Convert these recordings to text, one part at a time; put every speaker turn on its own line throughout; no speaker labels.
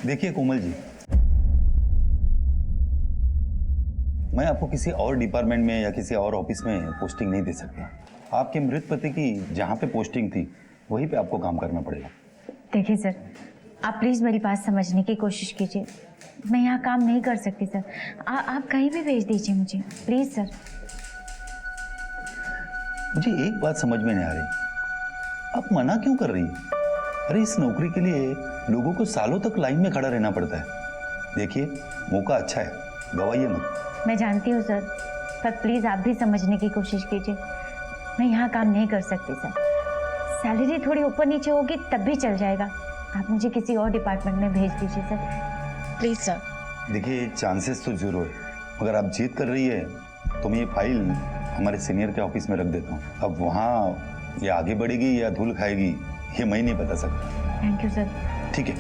देखिए कोमल जी, मैं आपको किसी और डिपार्टमेंट में या किसी और ऑफिस में पोस्टिंग नहीं दे सकता। आपके मृत पति की जहाँ पे पोस्टिंग थी वहीं पे आपको काम करना पड़ेगा।
देखिए सर, आप प्लीज मेरी बात समझने की कोशिश कीजिए। मैं यहाँ काम नहीं कर सकती सर। आप कहीं भी भेज दीजिए मुझे, प्लीज सर।
मुझे एक बात समझ में नहीं आ रही, आप मना क्यों कर रही है? अरे इस नौकरी के लिए लोगों को सालों तक लाइन में खड़ा रहना पड़ता है। देखिए मौका अच्छा है, गवाइए मत।
मैं जानती हूँ सर, पर प्लीज आप भी समझने की कोशिश कीजिए। मैं यहाँ काम नहीं कर सकती सर। सैलरी थोड़ी ऊपर नीचे होगी तब भी चल जाएगा। आप मुझे किसी और डिपार्टमेंट में भेज दीजिए सर, प्लीज सर।
देखिए चांसेस तो जरूर है, अगर आप जीत कर रही है तो मैं ये फाइल हमारे सीनियर के ऑफिस में रख देता हूँ। अब वहाँ ये आगे बढ़ेगी या धूल खाएगी ये मैं नहीं बता सकता।
Thank you sir.
ठीक है।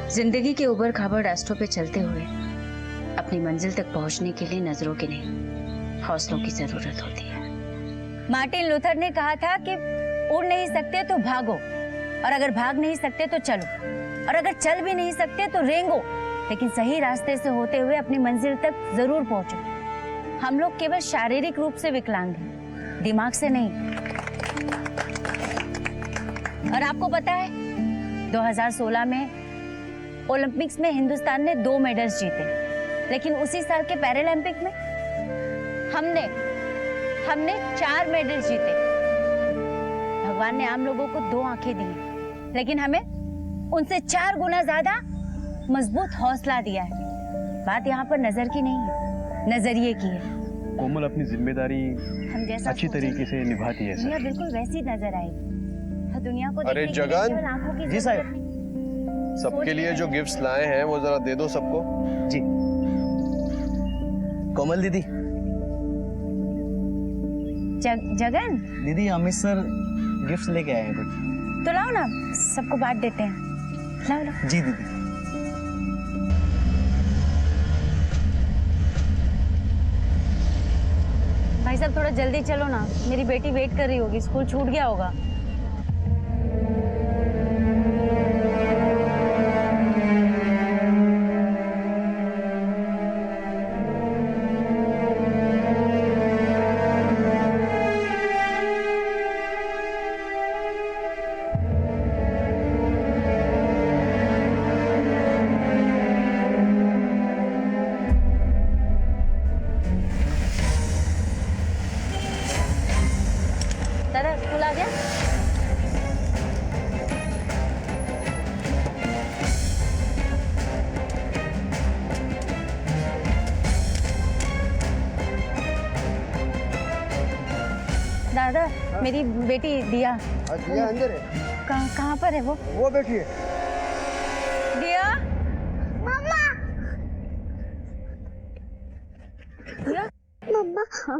जिंदगी के उबड़ खाबड़ रास्तों पे चलते हुए अपनी मंजिल तक पहुंचने के लिए नजरों की नहीं, हौसलों की जरूरत होती है।
मार्टिन लूथर ने कहा था कि उड़ नहीं सकते तो भागो, और अगर भाग नहीं सकते तो चलो, और अगर चल भी नहीं सकते तो रेंगो, लेकिन सही रास्ते से होते हुए अपनी मंजिल तक जरूर पहुंचो। हम लोग केवल शारीरिक रूप से विकलांग हैं, दिमाग से नहीं। और आपको पता है 2016 में ओलंपिक्स में हिंदुस्तान ने 2 मेडल्स जीते, लेकिन उसी साल के पैरालंपिक में हमने 4 मेडल जीते। भगवान ने आम लोगों को 2 आंखें दी हैं, लेकिन हमें उनसे 4 गुना ज्यादा मजबूत हौसला दिया है। बात यहाँ पर नजर की नहीं है, नजरिए की है।
कोमल अपनी जिम्मेदारी
हम जैसा
अच्छी तरीके से निभाती है
दुनिया
सर।
बिल्कुल वैसी नजर आएगी। दुनिया को
अरे
देखने के लिए
जगन।
केवल आंखों की
जी साहब।
जरूरत नहीं।
सबके लिए जो गिफ्ट्स लाए हैं वो जरा दे दो सबको।
जी। कोमल दीदी,
जगन,
दीदी अमित सर गिफ्ट लेके आए हैं कुछ।
तो लाओ ना, सबको बांट देते हैं। लाओ लाओ।
जी दीदी।
भाई साहब थोड़ा जल्दी चलो ना, मेरी बेटी वेट कर रही होगी, स्कूल छूट गया होगा। दादा स्कूल आ गया? दादा मेरी बेटी दिया
दिया अंदर है।
कहाँ पर है वो
बैठी है।
दिया।
मम्मा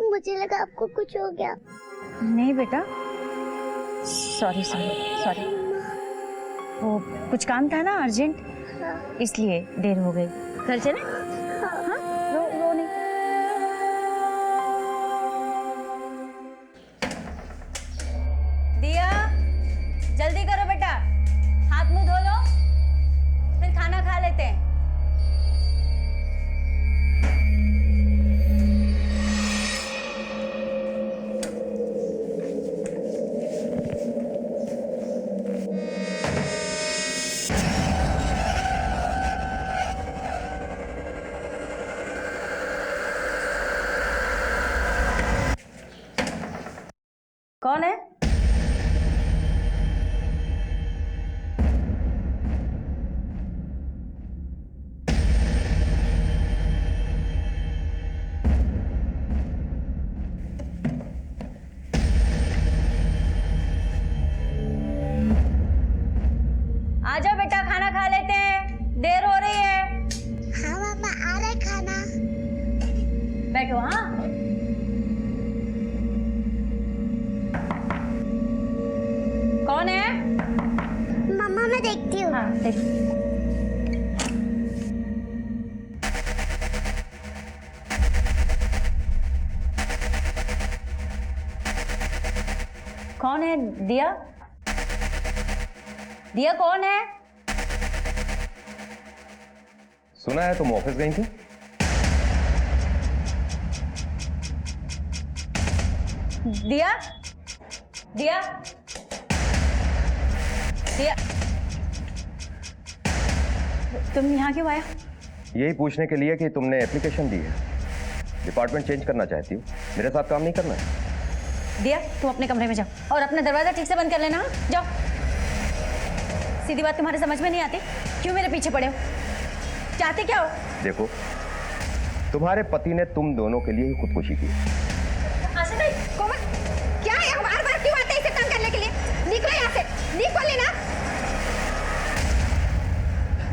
मुझे लगा आपको कुछ हो गया।
नहीं बेटा, सॉरी वो कुछ काम था ना अर्जेंट, इसलिए देर हो गई। घर चले? हाँ, रो नहीं। दिया जल्दी करो बेटा, हाथ मुंह धो लो, फिर खाना खा लेते हैं। कौन है? दिया? दिया कौन है?
सुना है तुम ऑफिस गई थी?
दिया? दिया? दिया? तुम यहाँ क्यों आया?
यही पूछने के लिए कि तुमने एप्लीकेशन दी है, डिपार्टमेंट चेंज करना चाहती हो, मेरे साथ काम नहीं करना है।
दिया, तुम अपने कमरे में जाओ और अपना दरवाजा ठीक से बंद कर लेना। जाओ। सीधी बात तुम्हारे समझ में नहीं आती? क्यों मेरे पीछे पड़े हो? चाहते क्या हो?
देखो, तुम्हारे पति ने तुम दोनों के लिए ही खुदकुशी की।
आशा ताई, कोमल, क्या है? बार-बार क्यों आते हैं इसे तंग करने के लिए? निकलो यहाँ से, निकल लेना।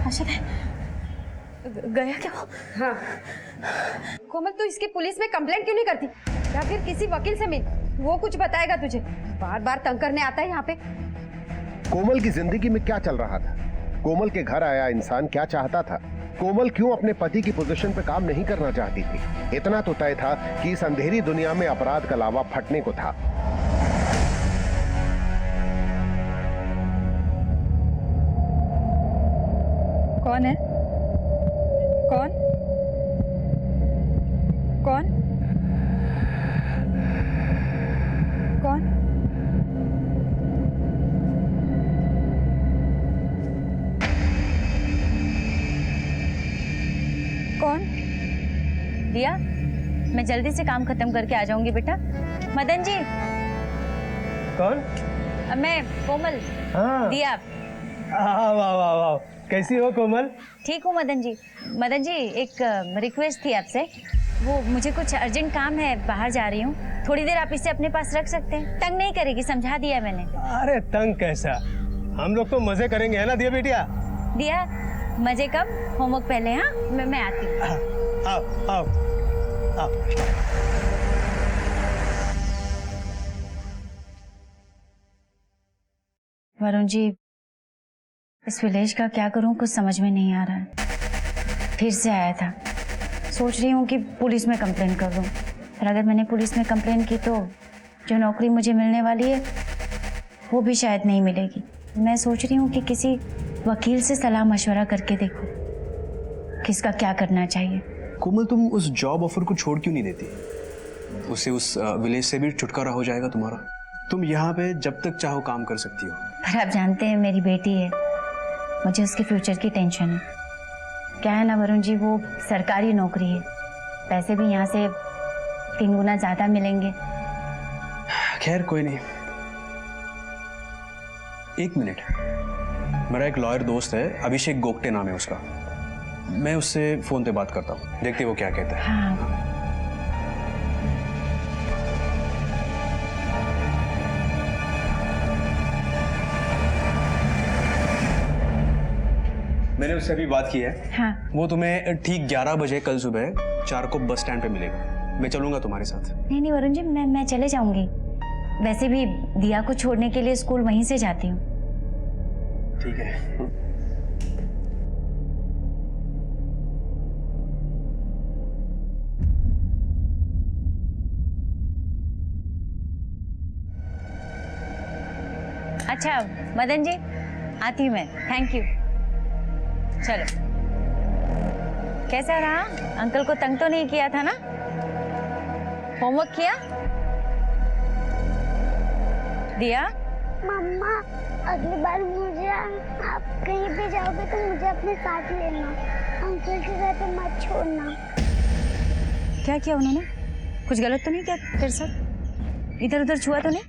आशा ताई, गया क्या वो?
हाँ। कोमल, तू इसकी पुलिस में कंप्लेंट क्यों नहीं करती? या फिर किसी वकील से मिल, वो कुछ बताएगा तुझे। बार-बार तंग करने आता है यहाँ पे।
कोमल की जिंदगी में क्या चल रहा था? कोमल के घर आया इंसान क्या चाहता था? कोमल क्यों अपने पति की पोजीशन पे काम नहीं करना चाहती थी? इतना तो तय था कि इस अंधेरी दुनिया में अपराध का लावा फटने को था।
कौन है? कौन? कौन? कौन?
कौन? दिया, मैं जल्दी से काम खत्म करके आ जाऊंगी बेटा। मदन जी।
कौन?
मैं कोमल।
हाँ।
दिया।
वाह वाह वाह, कैसी हो कोमल?
ठीक हूँ मदन जी। मदन जी, एक रिक्वेस्ट थी आपसे। वो मुझे कुछ अर्जेंट काम है, बाहर जा रही हूँ, थोड़ी देर आप इसे अपने पास रख सकते हैं? तंग नहीं करेगी, समझा दिया मैंने।
अरे तंग कैसा, हम लोग तो मजे करेंगे, है ना दिया बेटिया?
दिया, मजे कब, होमवर्क पहले। हाँ, मैं आती हूँ।
आओ आओ आओ।
वरुण जी, इस विलेज का क्या करूं, कुछ समझ में नहीं आ रहा है। फिर से आया था, सोच रही हूँ कि पुलिस में कंप्लेन कर दूं, पर अगर मैंने पुलिस में कंप्लेन की तो जो नौकरी मुझे मिलने वाली है वो भी शायद नहीं मिलेगी। मैं सोच रही हूँ कि किसी वकील से सलाह मशवरा करके देखूं किसका क्या करना चाहिए।
कोमल, तुम उस जॉब ऑफर को छोड़ क्यों नहीं देती? उससे उस विलेज से भी छुटकारा हो जाएगा तुम्हारा। तुम यहाँ पे जब तक चाहो काम कर सकती हो।
पर आप जानते हैं, मेरी बेटी है, मुझे उसके फ्यूचर की टेंशन है। क्या है ना वरुण जी, वो सरकारी नौकरी है, पैसे भी यहाँ से 3 गुना ज्यादा मिलेंगे।
खैर कोई नहीं, 1 मिनट। मेरा एक लॉयर दोस्त है, अभिषेक गोगटे नाम है उसका, मैं उससे फोन पे बात करता हूँ, देखते वो क्या कहता है।
हाँ।
मैंने उससे अभी बात की है।
हाँ।
वो तुम्हें ठीक 11 बजे कल सुबह 4 को बस स्टैंड पे मिलेगा। मैं चलूंगा तुम्हारे साथ।
नहीं वरुण जी, मैं चले जाऊंगी। वैसे भी दिया को छोड़ने के लिए स्कूल वहीं से जाती हूँ।
ठीक है।
अच्छा मदन जी, आती हूँ मैं। Thank you. चलो। कैसा रहा? अंकल को तंग तो नहीं किया था ना? होमवर्क किया? दिया?
मम्मा, अगली बार मुझे आप कहीं भी जाओगे तो मुझे अपने साथ लेना। अंकल के घर पे मत छोड़ना।
क्या किया उन्होंने? कुछ गलत तो नहीं किया तेरे साथ? इधर उधर छुआ तो नहीं?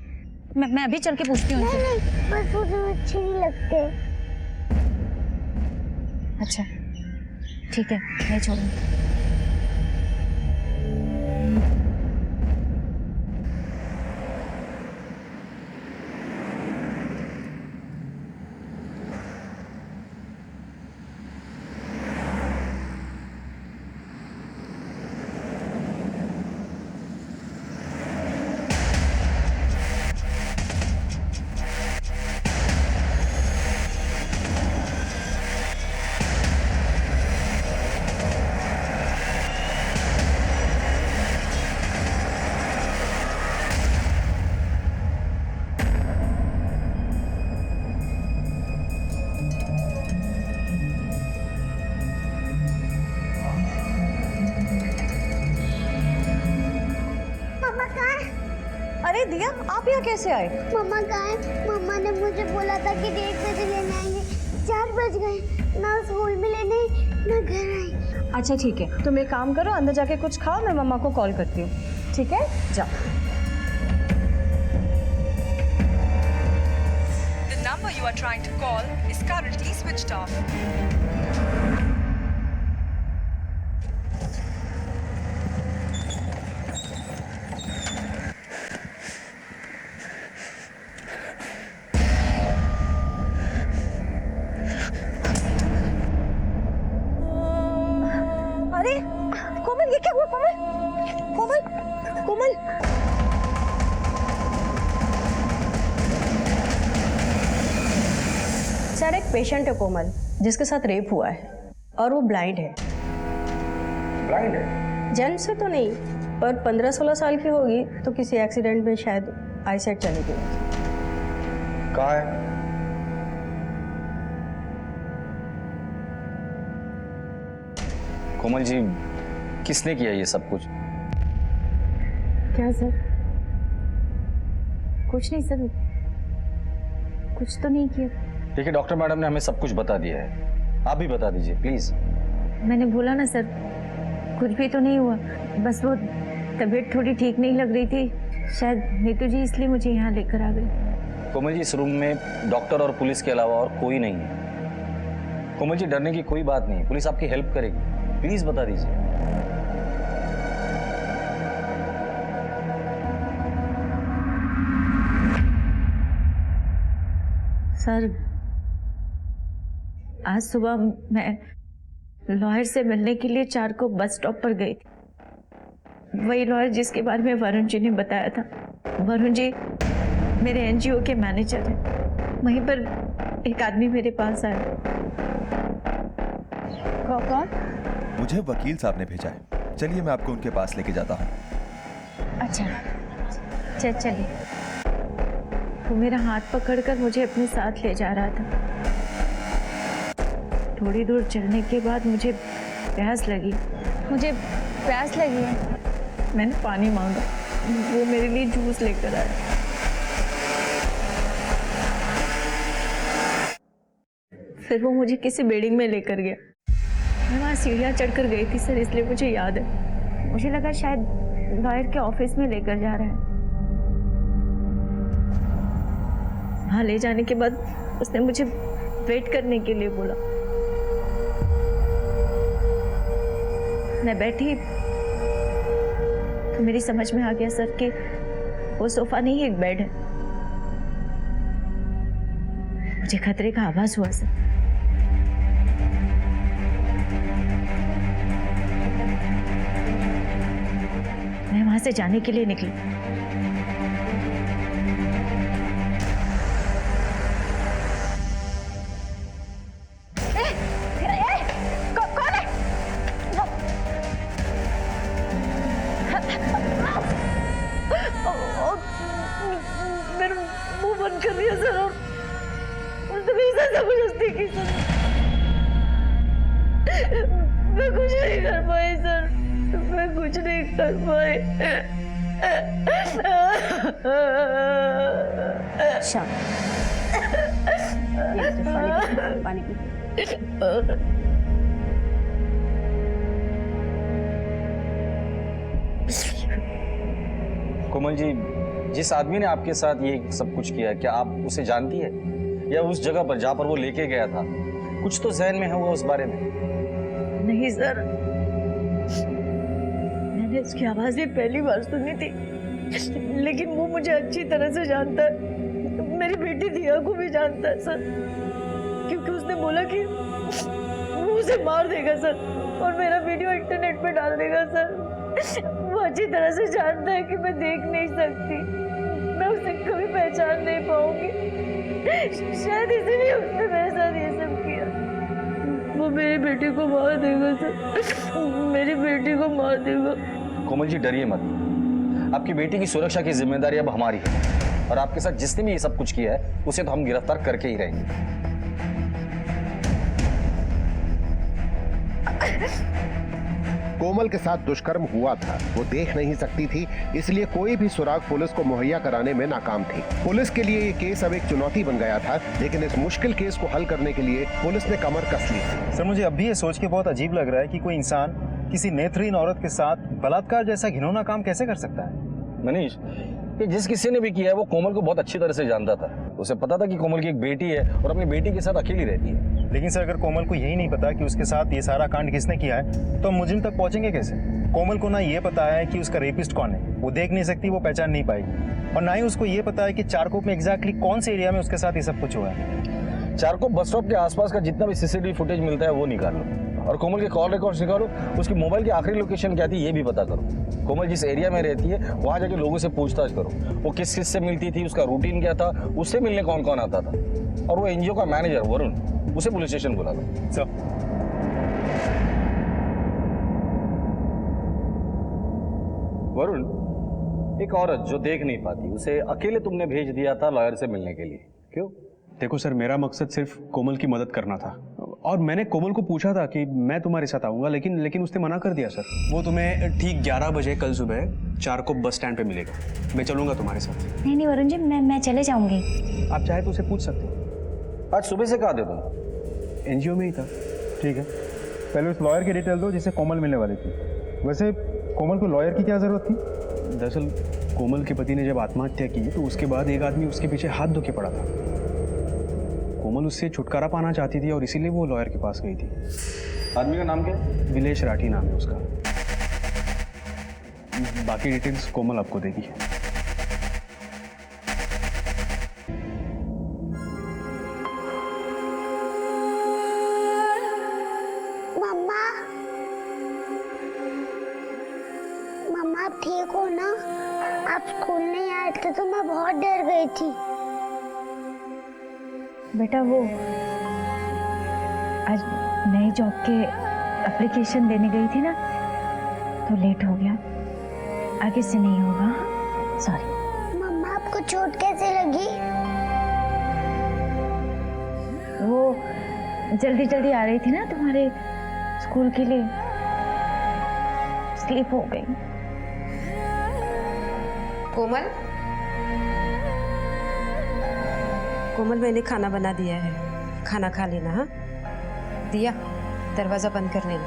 मैं अभी चल के पूछती हूँ।
नहीं, बस मुझे अच्छे नहीं लगते।
अच्छा ठीक है, नहीं छोड़ूंगी।
अरे दिया, आप यहाँ कैसे आए?
मम्मा कहाँ है? मम्मा ने मुझे बोला था कि 1:30 बजे लेने आएंगे। 4 बज गए, ना स्कूल में लेने ना घर आए।
अच्छा ठीक है, तुम एक काम करो, अंदर जाके कुछ खाओ, मैं मम्मा को कॉल करती हूँ। ठीक है, जाओ।
The number you are trying to call is currently switched off.
अरे कोमल, ये क्या हुआ? कोमल, कोमल, कोमल। सर, एक पेशेंट है कोमल, जिसके साथ रेप हुआ है और वो ब्लाइंड है।
ब्लाइंड है?
जन्म से तो नहीं, पर 15-16 साल की होगी तो किसी एक्सीडेंट में शायद आईसाइट चली गई।
कहाँ है?
कोमल जी, किसने किया ये सब कुछ?
क्या सर? कुछ नहीं सर, कुछ तो नहीं किया।
देखिए, डॉक्टर मैडम ने हमें सब कुछ बता दिया है, आप भी बता दीजिए प्लीज।
मैंने बोला ना सर, कुछ भी तो नहीं हुआ, बस वो तबीयत थोड़ी ठीक नहीं लग रही थी, शायद नीतू जी इसलिए मुझे यहाँ लेकर आ गई।
कोमल जी, इस रूम में डॉक्टर और पुलिस के अलावा और कोई नहीं है। कोमल जी, डरने की कोई बात नहीं, पुलिस आपकी हेल्प करेगी, प्लीज बता दीजिए।
सर, आज सुबह मैं लॉयर से मिलने के लिए 4 को बस स्टॉप पर गई थी। वही लॉयर जिसके बारे में वरुण जी ने बताया था। वरुण जी मेरे एनजीओ के मैनेजर हैं। वहीं पर एक आदमी मेरे पास आया।
कौन?
मुझे वकील साहब ने भेजा है। चलिए मैं आपको उनके पास लेके जाता हूँ।
अच्छा चलिए। वो मेरा हाथ पकड़कर मुझे अपने साथ ले जा रहा था। थोड़ी दूर चलने के बाद मुझे प्यास लगी है। मैंने पानी मांगा, वो मेरे लिए जूस लेकर आया। फिर वो मुझे किसी बिल्डिंग में लेकर गया। मैं वहाँ सीढ़ियाँ चढ़कर गई थी सर, इसलिए मुझे याद है। मुझे लगा शायद लॉयर के ऑफिस में लेकर जा रहा है। वहाँ ले जाने के बाद उसने मुझे वेट करने के लिए बोला। मैं बैठी तो मेरी समझ में आ गया सर कि वो सोफा नहीं, एक बेड है। मुझे खतरे का आभास हुआ सर। मैं वहां से जाने के लिए निकली।
कौन है? मेरा मुंह बंद कर दिया सर, और उसने मेरे साथ जबरदस्ती की सर। मैं कुछ नहीं कर पाई सर, मैं कुछ नहीं कर पाई। पानी पी।
कोमल जी, जिस आदमी ने आपके साथ ये सब कुछ किया, क्या आप उसे जानती है? या उस जगह पर जहाँ पर वो लेके गया था, कुछ तो जहन में होगा उस बारे में?
नहीं सर, मैंने उसकी आवाज भी पहली बार सुनी थी, लेकिन वो मुझे अच्छी तरह से जानता है। मेरी बेटी दिया को भी जानता है सर, क्योंकि उसने बोला कि वो उसे मार देगा सर, और मेरा वीडियो इंटरनेट पे डाल देगा सर। वो अच्छी तरह से जानता है कि मैं देख नहीं सकती, मैं उसे कभी पहचान नहीं पाऊंगी। शायद इसीलिए उसने मेरे साथ ये सब किया। वो मेरी बेटी को मार देगा सर, मेरी बेटी को मार देगा।
कोमल जी, डरिए मत। आपकी बेटी की सुरक्षा की जिम्मेदारी अब हमारी है, और आपके साथ जिसने भी ये सब कुछ किया है उसे तो हम गिरफ्तार करके ही रहेंगे।
कोमल के साथ दुष्कर्म हुआ था वो देख नहीं सकती थी, इसलिए कोई भी सुराग पुलिस को मुहैया कराने में नाकाम थी। पुलिस के लिए ये केस अब एक चुनौती बन गया था, लेकिन इस मुश्किल केस को हल करने के लिए पुलिस ने कमर कस ली थी।
सर मुझे अब भी ये सोच के बहुत अजीब लग रहा है कि कोई इंसान किसी नेत्रहीन औरत के साथ बलात्कार जैसा घिनौना काम कैसे कर सकता है।
मनीष, ये जिस किसी ने भी किया है वो कोमल को बहुत अच्छी तरह से जानता था। उसे पता था कि कोमल की एक बेटी है और अपनी बेटी के साथ अकेली रहती है।
लेकिन सर अगर कोमल को यही नहीं पता कि उसके साथ ये सारा कांड किसने किया है तो हम मुजरिम तक पहुंचेंगे कैसे। कोमल को ना ये पता है कि उसका रेपिस्ट कौन है, वो देख नहीं सकती, वो पहचान नहीं पाएगी, और ना ही उसको ये पता है कि चारकोप में एग्जैक्टली कौन से एरिया में उसके साथ ये सब कुछ हुआ है।
चारकोप बस स्टॉप के आसपास का जितना भी सीसीटीवी फुटेज मिलता है वो निकालो और कोमल के कॉल रिकॉर्ड्स निकालो। उसकी मोबाइल की आखिरी लोकेशन क्या थी ये भी पता करो। कोमल जिस एरिया में रहती है वहां जाके लोगों से पूछताछ करो, वो किस किस से मिलती थी, उसका रूटीन क्या था, उससे मिलने कौन कौन आता था, और वो एनजीओ का मैनेजर वरुण, उसे पुलिस स्टेशन बुला दो। वरुण, एक औरत जो देख नहीं पाती उसे अकेले तुमने भेज दिया था लॉयर से मिलने के लिए, क्यों?
देखो सर, मेरा मकसद सिर्फ कोमल की मदद करना था और मैंने कोमल को पूछा था कि मैं तुम्हारे साथ आऊंगा, लेकिन उसने मना कर दिया सर। वो तुम्हें ठीक 11 बजे कल सुबह चारकोप बस स्टैंड पे मिलेगा। मैं चलूंगा तुम्हारे साथ।
नहीं वरुण जी, मैं चले जाऊंगी।
आप चाहे तो उसे पूछ सकते हो।
आज सुबह से कहा थे तुम?
एनजीओ में ही था।
ठीक है, पहले उस लॉयर की डिटेल दो जिससे कोमल मिलने वाली थी। वैसे कोमल को लॉयर की क्या जरूरत थी?
दरअसल कोमल के पति ने जब आत्महत्या की तो उसके बाद एक आदमी उसके पीछे हाथ धो के पड़ा था। कोमल उससे छुटकारा पाना चाहती थी और इसीलिए वो लॉयर के पास गई थी।
आदमी का नाम क्या है?
विलेश राठी नाम है उसका। बाकी डिटेल्स कोमल आपको देगी।
मम्मा, मम्मा आप ठीक हो ना? आप स्कूल नहीं आए थे तो मैं बहुत डर गई थी।
बेटा वो आज नई जॉब के एप्लीकेशन देने गई थी ना तो लेट हो गया, आगे से नहीं होगा, सॉरी।
मम्मा आपको चोट कैसे लगी?
वो जल्दी जल्दी आ रही थी ना तुम्हारे स्कूल के लिए, स्लिप हो गई।
कोमल, कोमल मैंने खाना बना दिया है, खाना खा लेना। हाँ दिया, दरवाजा बंद कर लेना।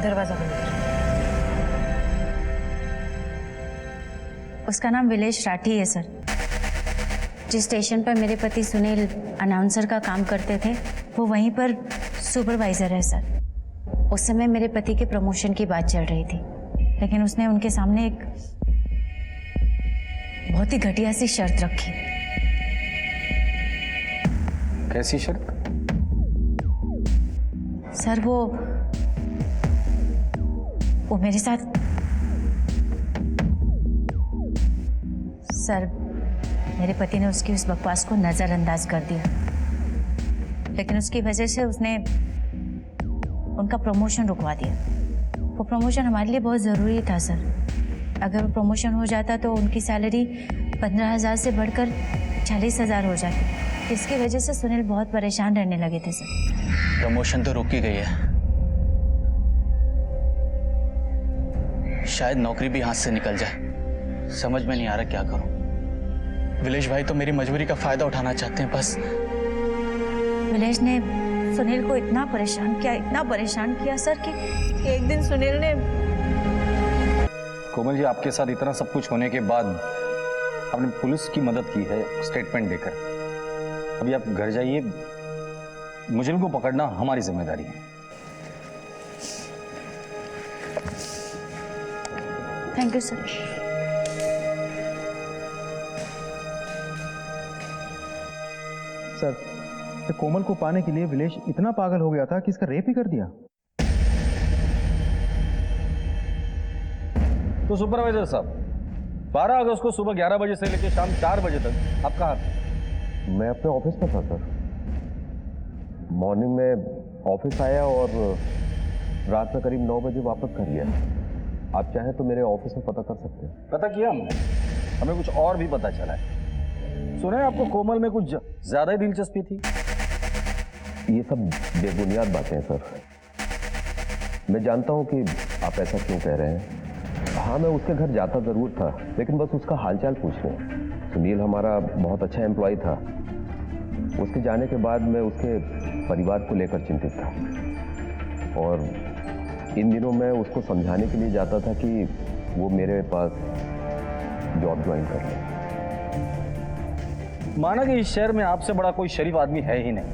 दरवाजा बंद कर।
उसका नाम विलेश राठी है सर। जिस स्टेशन पर मेरे पति सुनील अनाउंसर का काम करते थे वो वहीं पर सुपरवाइजर है सर। उस समय मेरे पति के प्रमोशन की बात चल रही थी, लेकिन उसने उनके सामने एक बहुत ही घटिया सी शर्त रखी।
कैसी शर्त?
सर वो मेरे साथ, सर मेरे पति ने उसकी उस बकवास को नजरअंदाज कर दिया, लेकिन उसकी वजह से उसने उनका प्रमोशन रुकवा दिया। वो प्रमोशन हमारे लिए बहुत ज़रूरी था सर। अगर वो प्रमोशन हो जाता तो उनकी सैलरी 15,000 से बढ़कर 40,000 हो जाती। इसकी वजह से सुनील बहुत परेशान रहने लगे थे सर।
प्रमोशन तो रुक ही गई है, शायद नौकरी भी हाथ से निकल जाए। समझ में नहीं आ रहा क्या करूं। विलेश भाई तो मेरी मजबूरी का फायदा उठाना चाहते हैं बस।
विलेश ने सुनील को इतना परेशान किया सर कि एक दिन सुनील ने।
कोमल जी, आपके साथ इतना सब कुछ होने के बाद आपने पुलिस की मदद की है स्टेटमेंट देकर। अभी आप घर जाइए, मुजरिम को पकड़ना हमारी जिम्मेदारी है।
Thank you sir.
सर, तो कोमल को पाने के लिए विलेश इतना पागल हो गया था कि इसका रेप ही कर दिया।
तो सुपरवाइजर साहब, 12 अगस्त को सुबह 11 बजे से लेकर शाम 4 बजे तक आप कहाँ थे?
मैं अपने ऑफिस में था सर। मॉर्निंग में ऑफिस आया और रात में करीब 9 बजे वापस घर गया। आप चाहें तो मेरे ऑफिस में पता कर सकते हैं।
पता किया हमने, हमें कुछ और भी पता चला है। सुना है आपको कोमल में कुछ ज्यादा ही दिलचस्पी थी।
ये सब बेबुनियाद बातें हैं सर। मैं जानता हूं कि आप ऐसा क्यों कह रहे हैं। हाँ, मैं उसके घर जाता जरूर था, लेकिन बस उसका हालचाल पूछने। सुनील हमारा बहुत अच्छा एम्प्लॉय था। उसके जाने के बाद मैं उसके परिवार को लेकर चिंतित था, और इन दिनों मैं उसको समझाने के लिए जाता था कि वो मेरे पास जॉब ज्वाइन कर ले।
माना कि इस शहर में आपसे बड़ा कोई शरीफ आदमी है ही नहीं,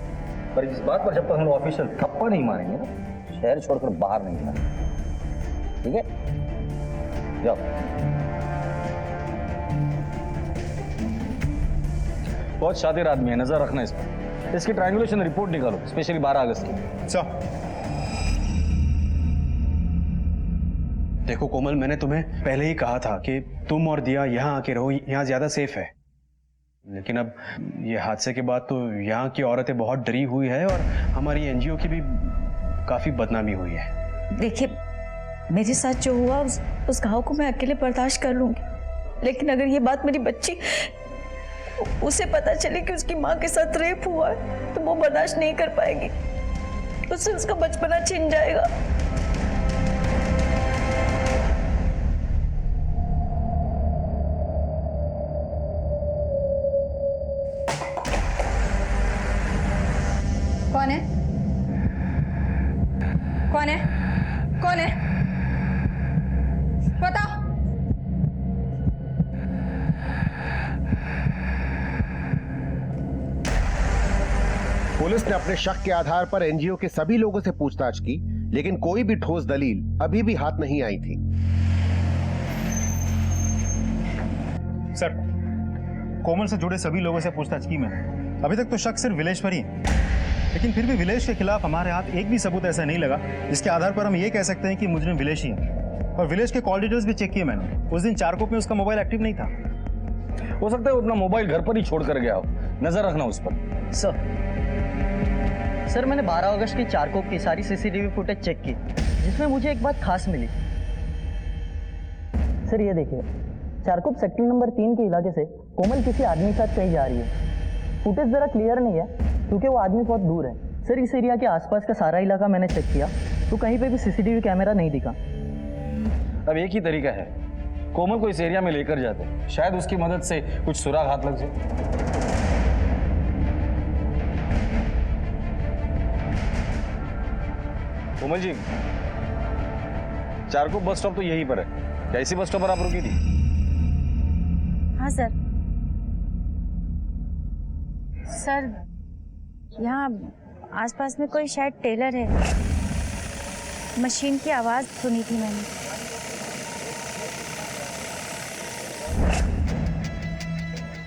पर इस बात पर जब तक हम ऑफिशियल थप्पड़ नहीं मारेंगे ना, शहर छोड़कर बाहर नहीं जाना। ठीक है, जाओ। बहुत शातिर आदमी है, नजर रखना इस पर। इसकी ट्रायंगुलेशन रिपोर्ट निकालो, स्पेशली 12 अगस्त की।
देखो कोमल, मैंने तुम्हें पहले ही कहा था कि तुम और दिया यहाँ आके रहो, यहाँ ज्यादा सेफ है। लेकिन अब ये हादसे के बाद तो यहाँ की औरतें बहुत डरी हुई है, और हमारी एनजीओ की भी काफी बदनामी हुई है।
देखिए, मेरे साथ जो हुआ उस घाव को मैं अकेले बर्दाश्त कर लूंगी, लेकिन अगर ये बात मेरी बच्ची उसे पता चले कि उसकी माँ के साथ रेप हुआ है, तो वो बर्दाश्त नहीं कर पाएगी। उससे उसका बचपना छिन जाएगा।
कौन है? कौन है? कौन है? बताओ।
पुलिस ने अपने शक के आधार पर एनजीओ के सभी लोगों से पूछताछ की, लेकिन कोई भी ठोस दलील अभी भी हाथ नहीं आई थी।
सर, कोमल से जुड़े सभी लोगों से पूछताछ की मैंने। अभी तक तो शक सिर्फ विलेश पर ही है, लेकिन फिर भी विलेश के खिलाफ हमारे हाथ एक भी सबूत ऐसा नहीं लगा जिसके आधार पर हम ये कह सकते हैं कि मुजरिम विलेश ही है। और विलेश के कॉल डिटेल्स भी चेक किए मैंने। उस दिन चारकोप में उसका मोबाइल एक्टिव नहीं था।
हो सकता है वो अपना मोबाइल घर पर ही छोड़ कर गया हो, नजर रखना उस पर।
सर, मैंने 12 अगस्त की चारकोप की सारी सीसीटीवी फुटेज चेक की, जिसमें मुझे एक बात खास मिली। सर ये देखिए, चारकोप सेक्टर नंबर 3 के इलाके से कोमल किसी आदमी के साथ कहीं जा रही है। फुटेज जरा क्लियर नहीं है क्योंकि वो आदमी बहुत दूर है। सर, इस एरिया के आसपास का सारा इलाका मैंने चेक किया, तो कहीं पे भी सीसीटीवी कैमरा नहीं दिखा।
अब एक ही तरीका है, कोमल को इस एरिया में लेकर जाते, शायद उसकी मदद से कुछ सुराग हाथ लग जाए। कोमल जी, चारकोप बस स्टॉप तो यहीं पर है, क्या इसी बस स्टॉप पर आप रुकी थी?
हाँ सर। सर, यहाँ आसपास में कोई शायद टेलर है, मशीन की आवाज सुनी थी मैंने।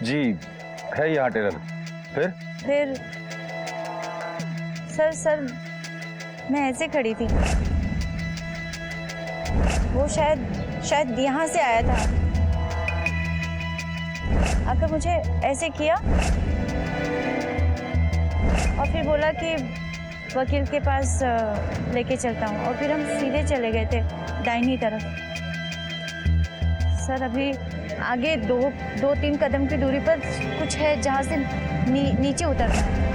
जी है यहाँ टेलर। फिर
सर मैं ऐसे खड़ी थी, वो शायद यहाँ से आया था, आकर मुझे ऐसे किया और फिर बोला कि वकील के पास लेके चलता हूँ, और फिर हम सीधे चले गए थे दाहिनी तरफ। सर, अभी आगे दो तीन कदम की दूरी पर कुछ है जहाँ से नीचे उतरना है।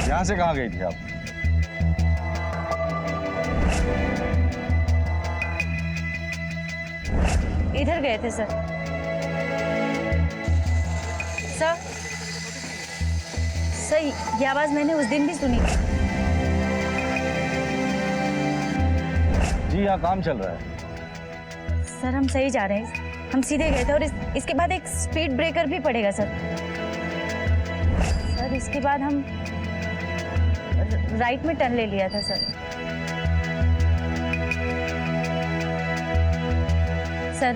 यहाँ से कहाँ गई थी आप?
इधर गए थे सर। सर, ये आवाज मैंने उस दिन भी सुनी थी।
जी यहाँ काम चल रहा है।
सर, हम सही जा रहे हैं, हम सीधे गए थे, और इसके बाद एक स्पीड ब्रेकर भी पड़ेगा सर। सर, इसके बाद हम राइट में टर्न ले लिया था सर। सर,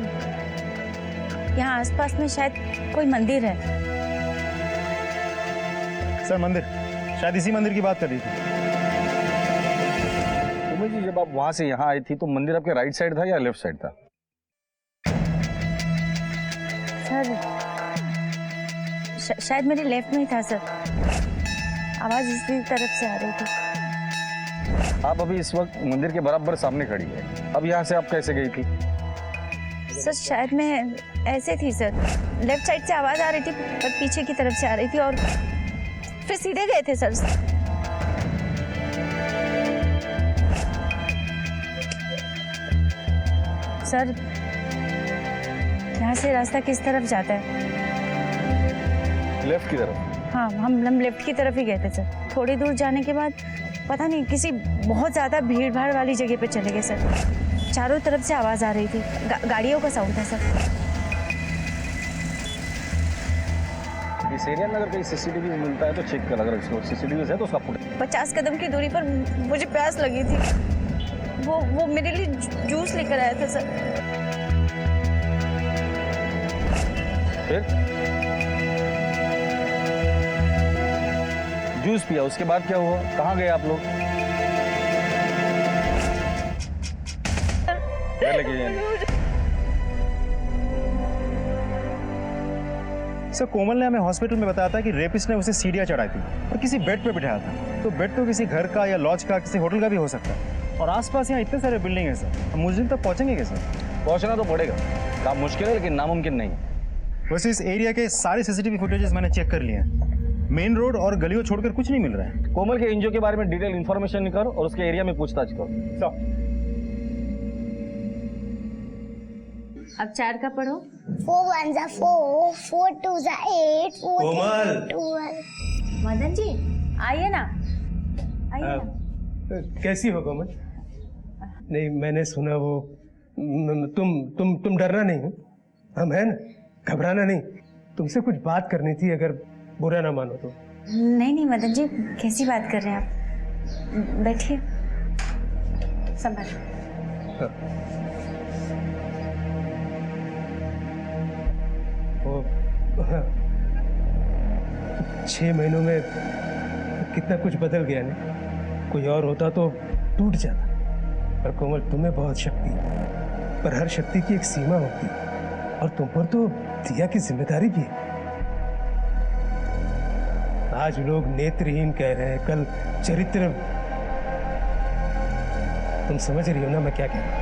यहाँ आसपास में शायद कोई मंदिर है।
सर, मंदिर, शायद इसी मंदिर की बात कर रही थी।
कोमल जी, जब आप वहां से यहाँ आई थी तो मंदिर आपके राइट साइड था या लेफ्ट साइड था?
सर, शायद मेरे लेफ्ट में ही था सर। आवाज इसी तरफ से आ रही थी।
आप अभी इस वक्त मंदिर के बराबर सामने खड़ी है, अब यहाँ से आप कैसे गई थी?
सर शायद मैं ऐसे थी सर, लेफ्ट साइड से आवाज आ रही थी पर पीछे की तरफ से आ रही थी और फिर सीधे गए थे सर। सर यहाँ से रास्ता किस तरफ जाता है?
लेफ्ट की तरफ।
हाँ हम लेफ्ट की तरफ ही गए थे सर। थोड़ी दूर जाने के बाद पता नहीं किसी बहुत ज्यादा भीड़ भाड़ वाली जगह पे चले गए सर। चारों तरफ से आवाज आ रही थी, गाड़ियों का साउंड था सर।
इस एरिया में अगर कहीं सीसीटीवी मिलता है तो चेक कर, अगर सीसीटीवी है तो उसका फुटेज।
50 कदम की दूरी पर मुझे प्यास लगी थी, वो मेरे लिए जूस लेकर आया था सर।
फिर जूस पिया, उसके बाद क्या हुआ? कहाँ गए आप लोग?
सर कोमल ने हमें हॉस्पिटल में बताया था कि रेपिस्ट ने उसे सीढ़ियाँ चढ़ाई थी और किसी बेड पे बिठाया था। तो बेड तो किसी घर का या लॉज का, किसी होटल का भी हो सकता है। और आसपास यहाँ इतने सारे बिल्डिंग है सर, हम मुझे तक पहुँचेंगे कैसे?
पहुँचना तो पड़ेगा, काम मुश्किल है लेकिन नामुमकिन नहीं।
वैसे इस एरिया के सारे सीसीटीवी फुटेजेस मैंने चेक कर लिए हैं। मेन रोड और गलियों छोड़कर कुछ नहीं मिल रहा है।
कोमल के एनजीओ के बारे में डिटेल इन्फॉर्मेशन निकालो और उसके एरिया में पूछताछ करो।
अब 4 का पढ़ो।
4 1 जा 4, 4 2 जा 8, 4
कोमल।
12।
मदन जी आइए ना, आइए ना।
कैसी हो कोमल? नहीं मैंने सुना वो तुम डरना नहीं, हम है ना, घबराना नहीं। तुमसे कुछ बात करनी थी, अगर बुरा ना मानो तो।
नहीं मदन जी, कैसी बात कर रहे हैं आप? बैठिए, संभालो।
वो 6 महीनों में कितना कुछ बदल गया ना। कोई और होता तो टूट जाता। पर कोमल तुम्हें बहुत शक्ति है, पर हर शक्ति की एक सीमा होती है और तुम पर तो दिया की जिम्मेदारी भी है। आज लोग नेत्रहीन कह रहे हैं, कल चरित्र। तुम समझ रही हो ना मैं क्या कह रहा हूं?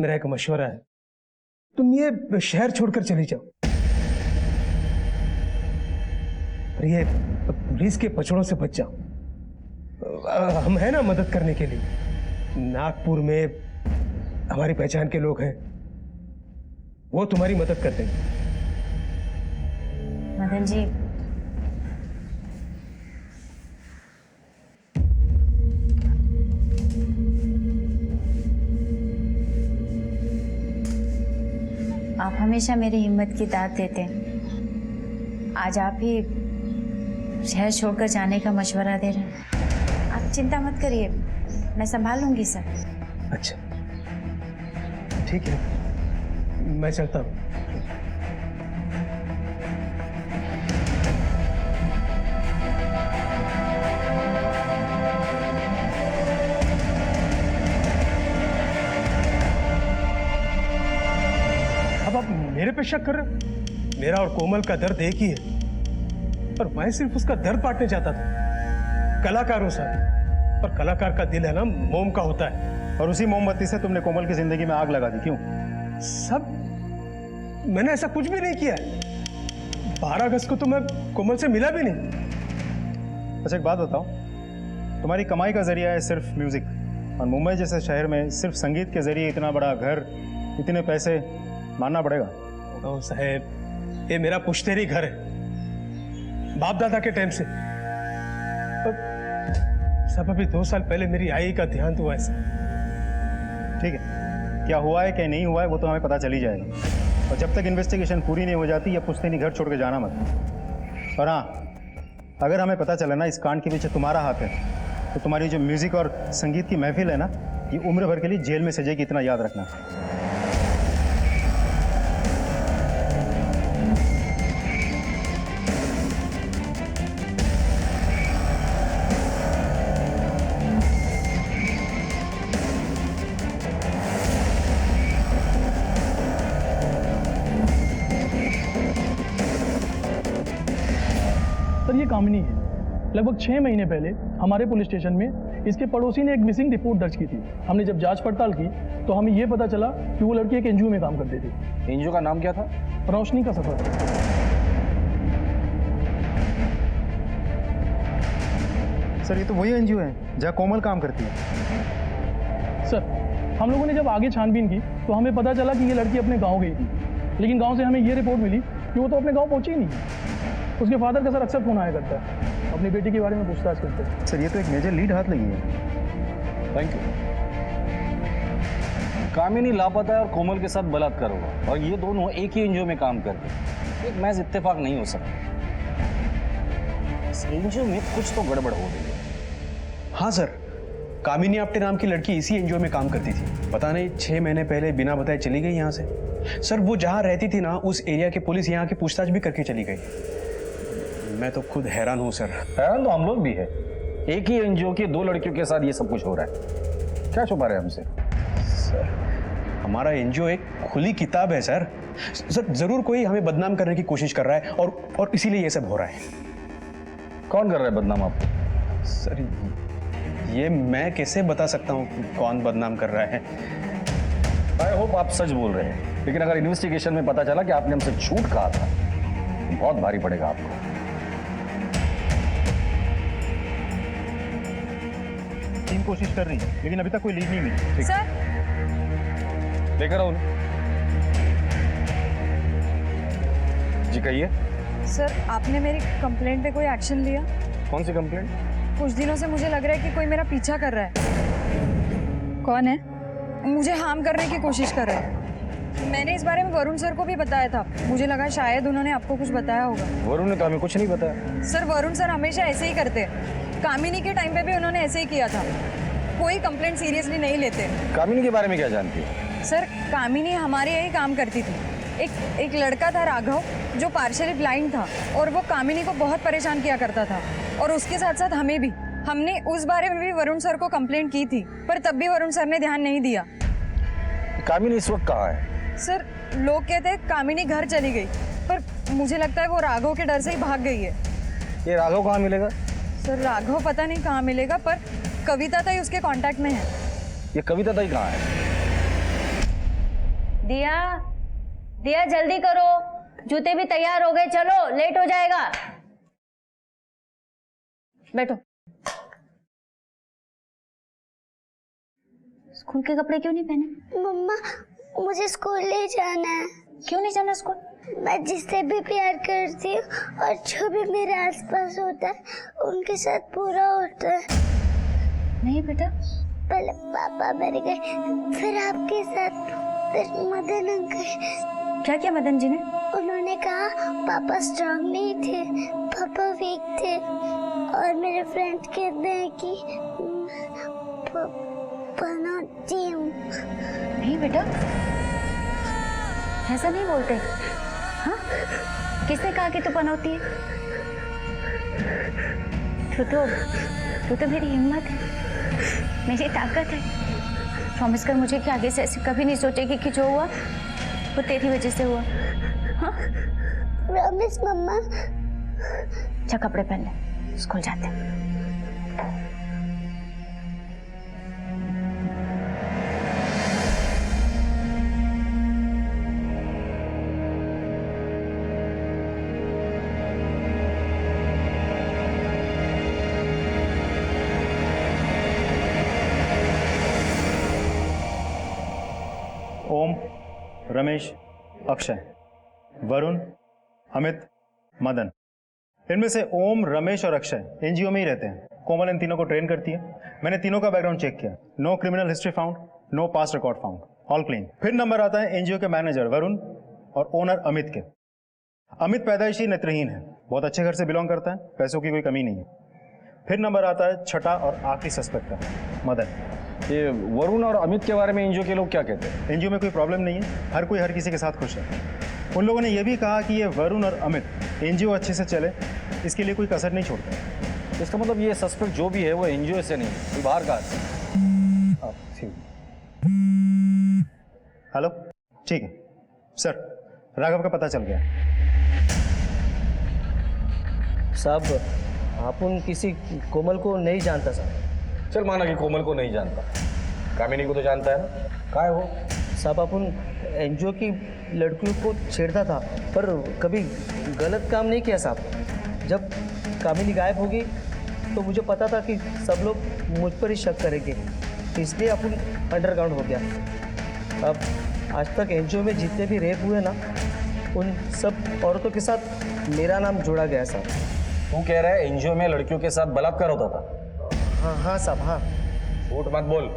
मेरा एक मशवरा है, तुम ये शहर छोड़कर चली जाओ और ये पुलिस के पचड़ों से बच जाओ। हम है ना मदद करने के लिए। नागपुर में हमारी पहचान के लोग हैं, वो तुम्हारी मदद कर देंगे।
मदन जी, आप हमेशा मेरी हिम्मत की दाद देते हैं। आज आप ही शहर छोड़कर जाने का मशवरा दे रहे हैं। आप चिंता मत करिए, मैं संभाल लूंगी सर।
अच्छा ठीक है, मैं चलता हूँ। अब आप मेरे पे शक कर रहे हो? मेरा और कोमल का दर्द एक ही है, पर मैं सिर्फ उसका दर्द बांटने चाहता था कलाकारों से। और कलाकार का दिल है ना, मोम का होता है।
और उसी मोमबत्ती से तुमने कोमल की जिंदगी में आग लगा दी, क्यों?
सब मैंने ऐसा कुछ भी नहीं किया। 12 अगस्त को तो मैं कोमल से मिला भी नहीं।
अच्छा एक बात बताओ, तुम्हारी कमाई का जरिया है सिर्फ म्यूजिक, और मुंबई जैसे शहर में सिर्फ संगीत के जरिए इतना बड़ा घर, इतने पैसे, मानना पड़ेगा।
ओ साहब, ये मेरा पुश्तैनी घर है, बाप दादा के टाइम से। सब अभी 2 साल पहले मेरी आई का देहांत हुआ है।
ठीक है, क्या हुआ है क्या नहीं हुआ है वो तो हमें पता चल ही जाएगा। और जब तक इन्वेस्टिगेशन पूरी नहीं हो जाती या पुश्तैनी घर छोड़ के जाना मत। और हाँ, अगर हमें पता चला ना इस कांड के पीछे तुम्हारा हाथ है, तो तुम्हारी जो म्यूजिक और संगीत की महफिल है ना, ये उम्र भर के लिए जेल में सजेगी, इतना याद रखना।
सर ये कामिनी है। लगभग 6 महीने पहले हमारे पुलिस स्टेशन में इसके पड़ोसी ने एक मिसिंग रिपोर्ट दर्ज की थी। हमने जब जांच पड़ताल की तो हमें ये पता चला कि वो लड़की एक एनजीओ में काम करती थी।
एनजीओ का नाम क्या था?
रोशनी का सफर।
सर ये तो वही एनजीओ है जहाँ कोमल काम करती है।
सर हम लोगों ने जब आगे छानबीन की तो हमें पता चला कि ये लड़की अपने गांव गई थी, लेकिन गांव से हमें ये रिपोर्ट मिली कि वो तो अपने गांव पहुंची ही नहीं। उसके फादर का सर अक्सर फोन आया करता है, अपनी बेटी के बारे में पूछताछ करते हैं।
सर ये तो एक मेजर लीड हाथ लगी है।
Thank you. कामिनी लापता है और कोमल के साथ बलात्कार हुआ, और ये दोनों एक ही एनजीओ में काम करते हैं। एक महज इत्तेफाक नहीं हो सकता। इस एनजीओ में कुछ तो गड़बड़ हो रही है।
हाँ सर, कामिनी आप्टे नाम की लड़की इसी एनजीओ में काम करती थी। पता नहीं 6 महीने पहले बिना बताए चली गई यहाँ से। सर वो जहाँ रहती थी ना, उस एरिया की पुलिस यहाँ की पूछताछ भी करके चली गई। मैं तो खुद हैरान हूँ सर।
हैरान तो हम लोग भी है। एक ही एनजीओ की 2 लड़कियों के साथ ये सब कुछ हो रहा है। क्या छुपा रहे हैं हमसे?
सर हमारा एनजीओ एक खुली किताब है सर। सर जरूर कोई हमें बदनाम करने की कोशिश कर रहा है और इसीलिए ये सब हो रहा है।
कौन कर रहा है बदनाम आपको?
सर ये मैं कैसे बता सकता हूँ कौन बदनाम कर रहा है।
आई होप आप सच बोल रहे हैं, लेकिन अगर इन्वेस्टिगेशन में पता चला कि आपने हमसे झूठ कहा था तो बहुत भारी पड़ेगा आपको।
टीम कोशिश कर रही है लेकिन अभी तक कोई लीड नहीं मिली।
सर
लेकर आओ। जी कहिए।
सर आपने मेरी कंप्लेंट पे कोई एक्शन लिया?
कौन सी कंप्लेंट?
कुछ दिनों से मुझे लग रहा है कि कोई मेरा पीछा कर रहा है। कौन है? मुझे हार्म करने की कोशिश कर रहा है। मैंने इस बारे में वरुण सर को भी बताया था। मुझे लगा शायद उन्होंने आपको कुछ बताया होगा।
वरुण ने तो हमें कुछ नहीं बताया।
सर वरुण सर हमेशा ऐसे ही करते हैं। कामिनी के टाइम पे भी उन्होंने ऐसे ही किया था। कोई कंप्लेंट सीरियसली नहीं लेते।
कामिनी के बारे में क्या जानती है?
सर कामिनी हमारे यही काम करती थी। एक लड़का था राघव जो पार्शियली ब्लाइंड था, और वो कामिनी को बहुत परेशान किया करता था, और उसके साथ साथ हमें भी। हमने उस बारे में भी वरुण सर को कंप्लेंट की थी, पर तब भी वरुण सर ने ध्यान नहीं दिया।
कामिनी इस वक्त कहाँ है?
सर लोग कहते हैं कामिनी घर चली गई, पर मुझे लगता है वो राघव के डर से ही भाग गई है।
ये राघव कहाँ मिलेगा?
सर राघव पता नहीं कहाँ मिलेगा, पर कविता ताई उसके कांटेक्ट में है।
ये कविता ताई कहाँ है?
दिया दिया जल्दी करो, जूते भी तैयार हो गए, चलो लेट हो जाएगा। बैठो। स्कूल के कपड़े क्यों नहीं पहने?
मम्मा मुझे स्कूल नहीं जाना है।
क्यों नहीं जाना स्कूल?
मैं जिससे भी प्यार करती हूँ और जो भी मेरे आसपास होता है उनके साथ पूरा होता है।
नहीं बेटा।
पहले पापा मर गए, फिर आपके साथ, फिर मदन अंकल।
क्या किया मदन जी ने?
उन्होंने कहा पापा स्ट्रांग नहीं थे, पापा वीक थे, और मेरे फ्रेंड कहते हैं कि पनौती हूँ।
नहीं बेटा, ऐसा नहीं बोलते। हाँ? किसने कहा कि तू पनौती है? तू तो मेरी हिम्मत है, मेरी ताकत है। प्रॉमिस कर मुझे कि आगे से ऐसे कभी नहीं सोचेगी कि जो हुआ वो तेरी वजह से हुआ। हाँ?
प्रॉमिस मम्मा।
अच्छा कपड़े पहन ले, स्कूल जाते हैं।
ओम, रमेश, अक्षय, वरुण, अमित, मदन। इनमें से ओम, रमेश और अक्षय एनजीओ में ही रहते हैं। कोमल इन तीनों को ट्रेन करती है। मैंने तीनों का बैकग्राउंड चेक किया। No criminal history found, no past record found, all clean. फिर नंबर आता है एनजीओ के मैनेजर वरुण और ओनर अमित के। अमित पैदाइशी नेत्रहीन है, बहुत अच्छे घर से बिलोंग करता है, पैसों की कोई कमी नहीं है। फिर नंबर आता है छठा और आखिरी सस्पेक्ट का, मदन।
ये वरुण और अमित के बारे में एनजीओ के लोग क्या कहते हैं?
एनजीओ में कोई प्रॉब्लम नहीं है, हर कोई हर किसी के साथ खुश है। उन लोगों ने यह भी कहा कि ये वरुण और अमित एनजीओ अच्छे से चले, इसके लिए कोई कसर नहीं छोड़ते।
इसका मतलब ये सस्पेक्ट जो भी है वो एनजीओ से नहीं, कोई बाहर का है।
हेलो, ठीक है सर, राघव का पता चल गया।
साहब आप उन किसी कोमल को नहीं जानता सर।
चल माना कि कोमल को नहीं जानता, कामिनी को तो जानता है ना? का है वो?
साहब अपन एनजीओ की लड़कियों को छेड़ता था, पर कभी गलत काम नहीं किया साहब। जब कामिनी गायब होगी तो मुझे पता था कि सब लोग मुझ पर ही शक करेंगे, इसलिए अपन अंडरग्राउंड हो गया। अब आज तक एनजीओ में जितने भी रेप हुए ना, उन सब औरतों के साथ मेरा नाम जोड़ा गया साहब।
तू कह रहा है एनजीओ में लड़कियों के साथ बलात्कार होता था?
हाँ साहब, हाँ।
झूठ मत बोल।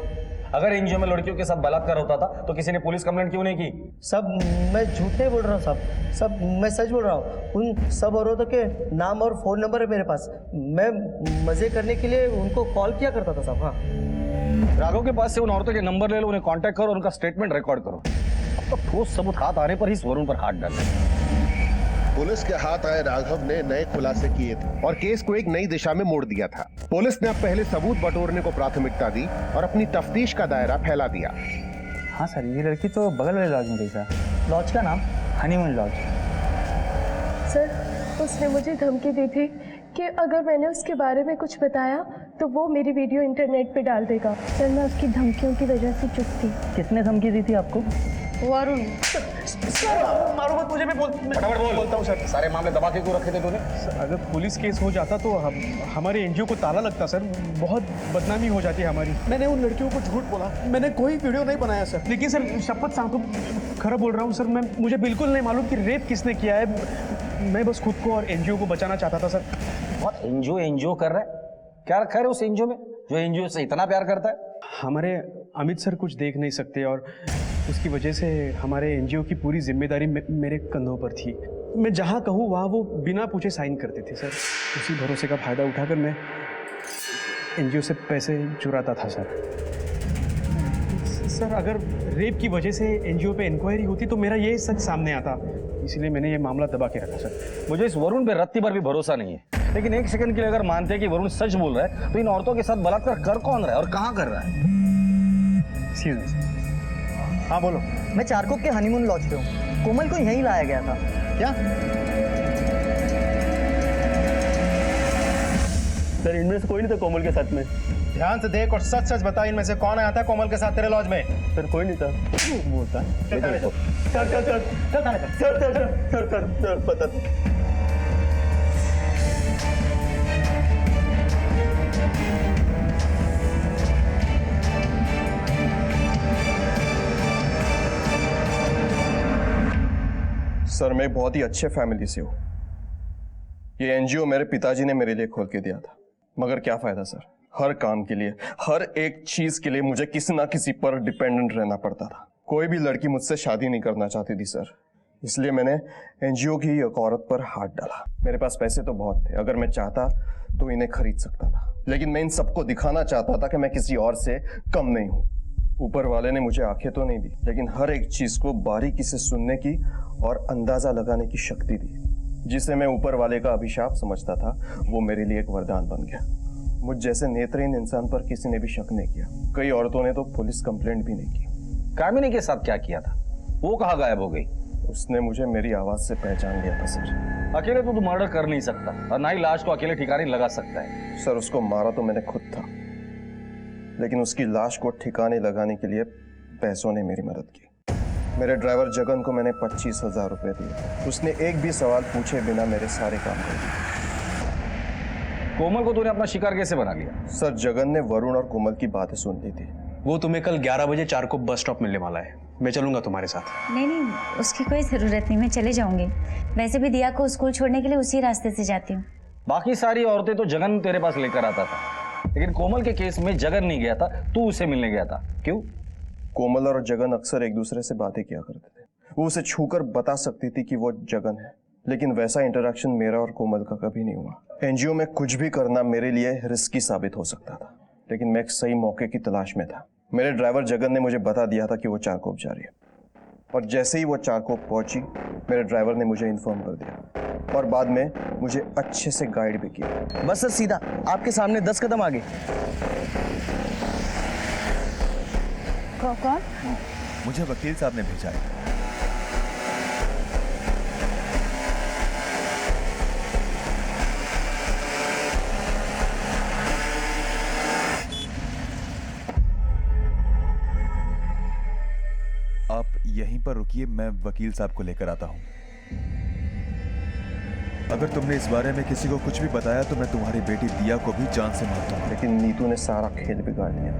अगर एनजीओ में लड़कियों के साथ बलात्कार होता था तो किसी ने पुलिस कंप्लेंट क्यों नहीं की?
सब मैं झूठ नहीं बोल रहा हूँ साहब, सब मैं सच बोल रहा हूँ। उन सब औरतों के नाम और फ़ोन नंबर है मेरे पास। मैं मज़े करने के लिए उनको कॉल किया करता था साहब। हाँ,
राघव के पास से उन औरतों के नंबर ले लो, उन्हें कांटेक्ट करो, उनका स्टेटमेंट रिकॉर्ड करो। अब तो ठोस सबूत हाथ आने पर ही इस वरुण पर हाथ डाल।
पुलिस के हाथ आए राघव ने नए खुलासे किए थे और केस को एक नई दिशा में मोड़ दिया था। पुलिस ने अब पहले सबूत बटोरने को प्राथमिकता दी और अपनी तफ्तीश का दायरा फैला दिया।
हाँ सर, ये लड़की तो बगल वाले लॉज में गई सर।
लॉज का नाम
हनीमून लॉज।
सर, उसने मुझे धमकी दी थी कि अगर मैंने उसके बारे में कुछ बताया तो वो मेरी वीडियो इंटरनेट पे डाल देगा। सर, मैं उसकी धमकियों की वजह से चुप थी।
किसने धमकी दी थी आपको?
वरुण।
मारो मत, मुझे भी
फटाफट बोल।
बोलता हूँ सर।
सारे मामले दबा के क्यों रखे थे तूने?
सर, अगर पुलिस केस हो जाता तो हमारे एनजीओ को ताला लगता सर, बहुत बदनामी हो जाती है हमारी। मैंने उन लड़कियों को झूठ बोला, मैंने कोई वीडियो नहीं बनाया सर। लेकिन सर शपथ सांप खरा बोल रहा हूँ सर, मुझे बिल्कुल नहीं मालूम कि रेप किसने किया है। मैं बस खुद को और एनजीओ को बचाना चाहता था सर।
बहुत एनजीओ कर रहा है? क्या रखा है उस एनजीओ में जो एनजीओ से इतना प्यार करता है?
हमारे अमित सर कुछ देख नहीं सकते और उसकी वजह से हमारे एनजीओ की पूरी जिम्मेदारी मेरे कंधों पर थी। मैं जहाँ कहूँ वहाँ वो बिना पूछे साइन करते थे सर। उसी भरोसे का फायदा उठाकर मैं एनजीओ से पैसे चुराता था सर। सर, अगर रेप की वजह से एनजीओ पे इंक्वायरी होती तो मेरा ये सच सामने आता, इसलिए मैंने ये मामला दबा के रखा सर।
मुझे इस वरुण पे रत्ती भर भी भरोसा नहीं है, लेकिन एक सेकंड के लिए अगर मानते हैं कि वरुण सच बोल रहा है तो इन औरतों के साथ बलात्कार कर कौन रहा है और कहाँ कर रहा है?
हाँ बोलो।
मैं चारकोप के हनीमून लॉज पे हूँ। कोमल को यहीं लाया गया था।
क्या
सर, इनमें से कोई नहीं था कोमल के साथ में।
ध्यान से देख और सच सच बता, इनमें से कौन आया था कोमल के साथ तेरे लॉज में?
सर, कोई नहीं था।
बोलता
सर, पता
सर, मैं बहुत ही अच्छे फैमिली से हूँ। ये एनजीओ मेरे पिताजी ने मेरे लिए खोल के दिया था, मगर क्या फायदा सर, हर काम के लिए, हर एक चीज के लिए मुझे किसी ना किसी पर डिपेंडेंट रहना पड़ता था। कोई भी लड़की मुझसे शादी नहीं करना चाहती थी सर, इसलिए मैंने एनजीओ की एक औरत पर हाथ डाला। मेरे पास पैसे तो बहुत थे, अगर मैं चाहता तो इन्हें खरीद सकता था, लेकिन मैं इन सबको दिखाना चाहता था कि मैं किसी और से कम नहीं हूँ। ऊपर वाले ने मुझे आंखें तो नहीं दी, लेकिन हर एक चीज को बारीकी से सुनने की और अंदाजा लगाने की शक्ति दी। जिसे मैं ऊपर वाले का अभिशाप समझता था, वो मेरे लिए एक वरदान बन गया। मुझ जैसे नेत्रहीन इंसान पर किसी ने भी शक नहीं किया। कई औरतों ने तो पुलिस कंप्लेंट भी नहीं की।
कामिनी के साथ क्या किया था? वो कहाँ गायब हो गई?
उसने मुझे मेरी आवाज से पहचान लिया था सर।
अकेले तो तू मर्डर कर नहीं सकता और ना ही लाश को अकेले ठिकाने लगा सकता है।
सर, उसको मारा तो मैंने खुद था, लेकिन उसकी लाश को ठिकाने लगाने के लिए पैसों ने मेरी मदद की। मेरे ड्राइवर जगन को मैंने 25,000 रुपए दिए। उसने एक भी सवाल पूछे बिना मेरे सारे काम कर दिए।
कोमल को तूने अपना शिकार कैसे बना लिया?
सर, जगन ने वरुण और कोमल की बातें सुन ली थी।
वो तुम्हें कल 11 बजे चारकोप बस स्टॉप मिलने वाला है। मैं चलूंगा तुम्हारे साथ।
नहीं, उसकी कोई ज़रूरत नहीं, मैं चले जाऊंगी। वैसे भी दिया को स्कूल छोड़ने के लिए उसी रास्ते से जाती हूँ।
बाकी सारी औरतें तो जगन तेरे पास लेकर आता था, लेकिन कोमल के केस में जगन नहीं गया था, तू उसे मिलने गया था। क्यों?
कोमल और जगन अक्सर एक दूसरे से बातें किया करते थे। वो उसे छूकर बता सकती थी कि वो जगन है, लेकिन वैसा इंटरेक्शन मेरा और कोमल का कभी नहीं हुआ। एनजीओ में कुछ भी करना मेरे लिए रिस्की साबित हो सकता था, लेकिन मैं एक सही मौके की तलाश में था। मेरे ड्राइवर जगन ने मुझे बता दिया था कि वो चारकोप जा रही है, और जैसे ही वो चारकोप पहुंची, मेरे ड्राइवर ने मुझे इन्फॉर्म कर दिया और बाद में मुझे अच्छे से गाइड भी किया।
बस सर, सीधा आपके सामने 10 कदम आगे।
कौन?
मुझे वकील साहब ने भेजा है। यहीं पर रुकिए, मैं वकील साहब को लेकर आता हूँ। अगर तुमने इस बारे में किसी को कुछ भी बताया तो मैं तुम्हारी बेटी दिया को भी जान से मार दूंगा।
लेकिन नीतू ने सारा खेल बिगाड़ दिया।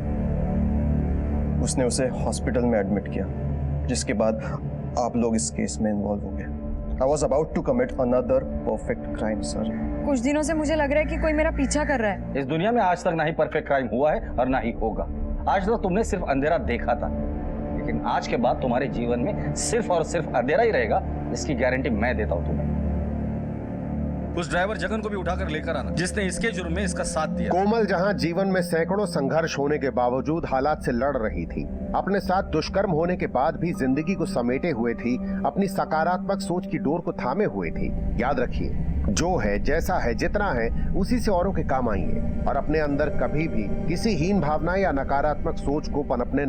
उसने उसे हॉस्पिटल में एडमिट किया, जिसके बाद आप लोग इस केस में इन्वॉल्व हो गए। I was about to commit another perfect crime, sir.
कुछ दिनों से मुझे लग रहा है कि कोई मेरा पीछा कर रहा है।
इस दुनिया में आज तक ना ही परफेक्ट क्राइम हुआ है और ना ही होगा। आज तक तुमने सिर्फ अंधेरा देखा था, लेकिन आज के बाद तुम्हारे जीवन में सिर्फ और सिर्फ अंधेरा ही रहेगा, इसकी गारंटी मैं देता हूं तुम्हें। उस ड्राइवर जगन को भी उठाकर लेकर आना, जिसने इसके जुर्म में इसका साथ दिया।
कोमल जहां जीवन में सैकड़ों संघर्ष होने के बावजूद हालात से लड़ रही थी, अपने साथ दुष्कर्म होने के बाद भी जिंदगी को समेटे हुए थी, अपनी सकारात्मक सोच की डोर को थामे हुए थी। याद रखिए, जो है, जैसा है, जितना है, उसी से औरों के काम आइए और अपने अंदर कभी भी किसी हीन भावना या नकारात्मक सोच को पनपने